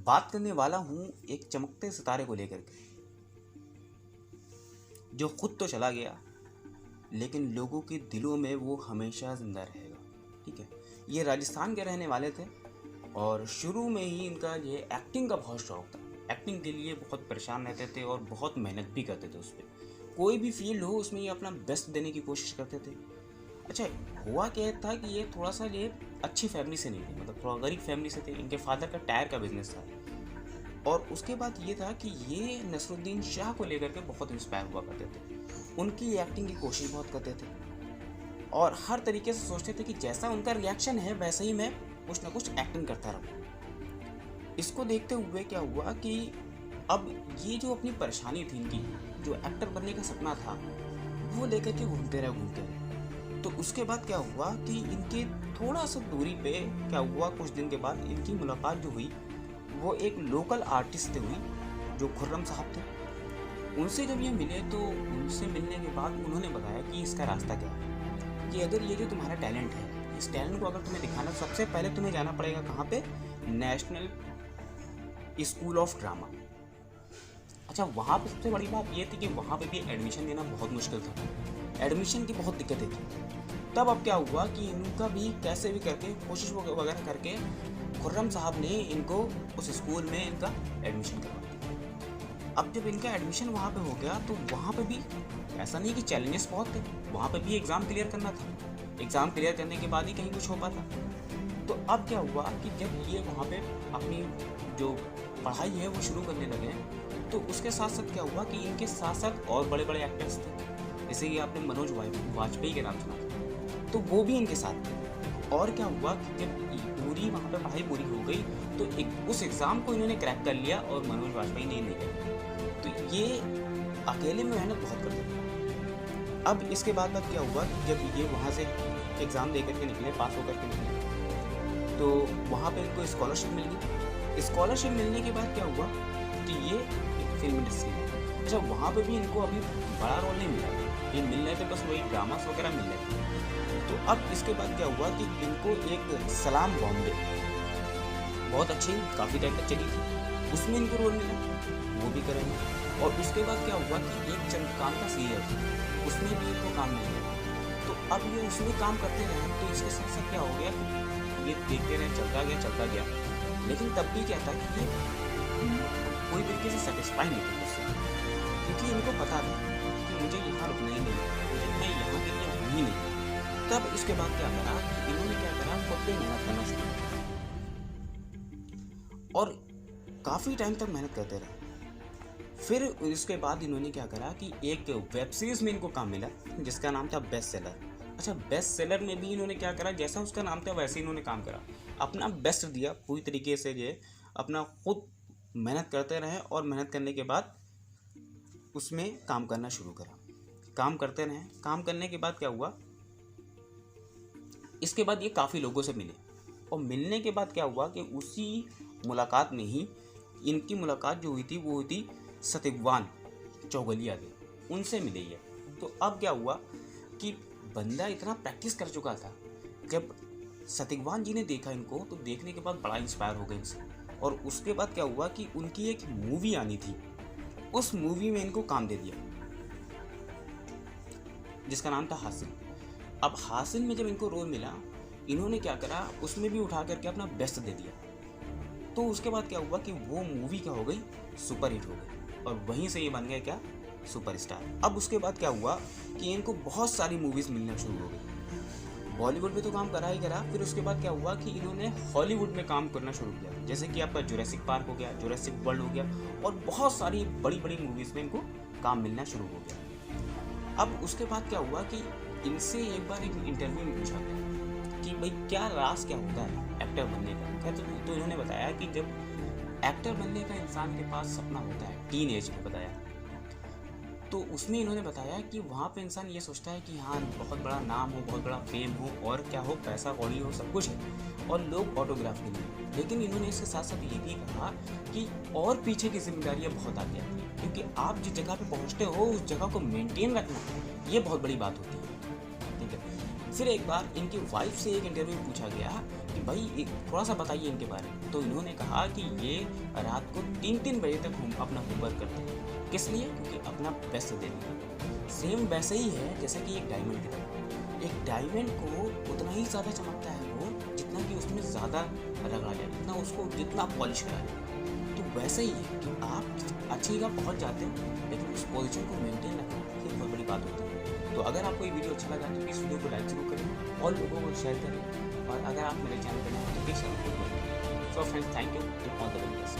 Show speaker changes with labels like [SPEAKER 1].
[SPEAKER 1] बात करने वाला हूँ एक चमकते सितारे को लेकर के, जो खुद तो चला गया लेकिन लोगों के दिलों में वो हमेशा ज़िंदा रहेगा। ठीक है, ये राजस्थान के रहने वाले थे और शुरू में ही इनका ये एक्टिंग का बहुत शौक था। एक्टिंग के लिए बहुत परेशान रहते थे और बहुत मेहनत भी करते थे उस पर। कोई भी फील्ड हो उसमें ये अपना बेस्ट देने की कोशिश करते थे। अच्छा, हुआ क्या था कि ये थोड़ा सा ये अच्छी फैमिली से नहीं थे, मतलब थोड़ा गरीब फैमिली से थे। इनके फादर का टायर का बिजनेस था और उसके बाद ये था कि ये नसरुद्दीन शाह को लेकर के बहुत इंस्पायर हुआ करते थे। उनकी एक्टिंग की कोशिश बहुत करते थे और हर तरीके से सोचते थे कि जैसा उनका रिएक्शन है वैसे ही मैं कुछ ना कुछ एक्टिंग करता रहूँ। इसको देखते हुए क्या हुआ कि अब ये जो अपनी परेशानी थी इनकी, जो एक्टर बनने का सपना था, वो लेकर के घूमते रहे। तो उसके बाद क्या हुआ कि इनके थोड़ा सा दूरी पे क्या हुआ, कुछ दिन के बाद इनकी मुलाकात जो हुई वो एक लोकल आर्टिस्ट से हुई जो खुर्रम साहब थे। उनसे जब ये मिले तो उनसे मिलने के बाद उन्होंने बताया कि इसका रास्ता क्या है, कि अगर ये जो तुम्हारा टैलेंट है, इस टैलेंट को अगर तुम्हें दिखाना, सबसे पहले तुम्हें जाना पड़ेगा कहाँ पे, नेशनल स्कूल ऑफ ड्रामा। अच्छा, वहाँ पे सबसे बड़ी बात ये थी कि वहाँ पे भी एडमिशन देना बहुत मुश्किल था, एडमिशन की बहुत दिक्कतें थी। तब अब क्या हुआ कि इनका भी कैसे भी करके कोशिश वगैरह करके खुर्रम साहब ने इनको उस स्कूल में इनका एडमिशन करवा दिया। अब जब इनका एडमिशन वहाँ पे हो गया तो वहाँ पे भी ऐसा नहीं कि चैलेंजेस बहुत थे, वहाँ पे भी एग्ज़ाम क्लियर करना था। एग्ज़ाम क्लियर करने के बाद ही कहीं कुछ हो पाता। तो अब क्या हुआ कि जब ये वहाँ पे अपनी जो पढ़ाई है वो शुरू करने लगे, तो उसके साथ साथ क्या हुआ कि इनके साथ साथ और बड़े बड़े एक्टर्स थे, जैसे कि आपने मनोज वाजपेयी के नाम सुना था, तो वो भी इनके साथ थे। और क्या हुआ कि जब पूरी वहाँ पे पढ़ाई पूरी हो गई तो उस एग्ज़ाम को इन्होंने क्रैक कर लिया और मनोज वाजपेयी ने नहीं किया। तो ये अकेले में मेहनत बहुत करते थे। अब इसके बाद क्या हुआ कि जब ये वहाँ से एग्ज़ाम दे करके निकले, पास होकर के निकले, तो वहाँ पे इनको स्कॉलरशिप मिल गई। स्कॉलरशिप मिलने के बाद क्या हुआ कि ये एक फिल्म इंडस्ट्री में, अच्छा वहाँ पे भी इनको अभी बड़ा रोल नहीं मिला, ये मिल रहे थे बस वही ड्रामास वगैरह मिल रहे थे। तो अब इसके बाद क्या हुआ कि इनको एक सलाम बॉम्बे बहुत अच्छी काफ़ी टाइम तक चली थी, उसमें इनको रोल मिला, वो भी करेंगे। और उसके बाद क्या हुआ कि एक चंद्रकांता सीरियल थी, उसमें भी इनको काम मिल गया। तो अब ये उसमें काम करते रहे, तो इसके साथ साथ क्या हो गया कि ये देखते रहे, चलता गया। लेकिन तब भी क्या था कि ये पूरी तरीके से सेटिस्फाई नहीं थे उससे, क्योंकि इनको पता था कि मुझे यहाँ रुकना ही नहीं, मैं यहाँ के लिए हूँ ही नहीं। तब इसके बाद क्या करा कि इन्होंने क्या करा, खुद पे मेहनत करना शुरू किया और काफ़ी टाइम तक मेहनत करते रहे। फिर इसके बाद इन्होंने क्या करा कि एक वेब सीरीज़ में इनको काम मिला जिसका नाम था बेस्ट सेलर। अच्छा, बेस्ट सेलर में भी इन्होंने क्या करा, जैसा उसका नाम था वैसे इन्होंने काम करा, अपना बेस्ट दिया पूरी तरीके से, ये अपना खुद मेहनत करते रहे और मेहनत करने के बाद उसमें काम करना शुरू करा। काम करते रहे, काम करने के बाद क्या हुआ, इसके बाद ये काफ़ी लोगों से मिले और मिलने के बाद क्या हुआ कि उसी मुलाकात में ही इनकी मुलाकात जो हुई थी वो हुई थी सतिगवान चौगलिया के, उनसे मिले ये। तो अब क्या हुआ कि बंदा इतना प्रैक्टिस कर चुका था, जब सतिगवान जी ने देखा इनको तो देखने के बाद बड़ा इंस्पायर हो गए इनसे। और उसके बाद क्या हुआ कि उनकी एक मूवी आनी थी, उस मूवी में इनको काम दे दिया जिसका नाम था हासिल। अब हासिल में जब इनको रोल मिला, इन्होंने क्या करा, उसमें भी उठा करके अपना बेस्ट दे दिया। तो उसके बाद क्या हुआ कि वो मूवी क्या हो गई, सुपर हिट हो गई और वहीं से ये बन गए क्या, सुपरस्टार। अब उसके बाद क्या हुआ कि इनको बहुत सारी मूवीज़ मिलना शुरू हो गई। बॉलीवुड में तो काम करा ही करा, फिर उसके बाद क्या हुआ कि इन्होंने हॉलीवुड में काम करना शुरू किया, जैसे कि आपका जुरासिक पार्क हो गया, जुरासिक वर्ल्ड हो गया और बहुत सारी बड़ी बड़ी मूवीज़ में इनको काम मिलना शुरू हो गया। अब उसके बाद क्या हुआ कि इनसे एक बार एक इंटरव्यू में पूछा गया कि भाई क्या राज क्या होता है एक्टर बनने का। तो इन्होंने बताया कि जब एक्टर बनने का इंसान के पास सपना होता है, टीन एज में बताया, तो उसमें इन्होंने बताया कि वहाँ पे इंसान ये सोचता है कि हाँ बहुत बड़ा नाम हो, बहुत बड़ा फेम हो और क्या हो, पैसा कौड़ी हो, सब कुछ है और लोग ऑटोग्राफ के लिए। लेकिन इन्होंने इसके साथ साथ ये भी कहा कि और पीछे की जिम्मेदारियाँ बहुत आती आती हैं, क्योंकि आप जिस जगह पे पहुँचते हो उस जगह को मेंटेन रखना ये बहुत बड़ी बात होती है। ठीक है, फिर एक बार इनकी वाइफ से एक इंटरव्यू में पूछा गया कि भाई एक थोड़ा सा बताइए इनके बारे में। तो इन्होंने कहा कि ये रात को 3-3 बजे तक अपना होमवर्क करते हैं। किस लिए? क्योंकि अपना बेस्ट देने के। सेम वैसे ही है जैसे कि एक डायमंड की तरह। एक डायमंड को उतना ही ज़्यादा चमकता है वो जितना कि उसमें ज़्यादा रगड़ा जाए, जितना उसको जितना पॉलिश करा जाए। तो वैसे ही है कि आप अच्छी जगह पहुँच जाते हो लेकिन उस पोजीशन को मेंटेन रखना ये बहुत बड़ी बात होती है। तो अगर आपको ये वीडियो अच्छा लगा तो इस वीडियो को लाइक जरूर करें और लोगों को शेयर करें। और अगर आप मेरे चैनल पर नए हो तो प्लीज़ सब्सक्राइब करें। So friends, thank you and all the very best.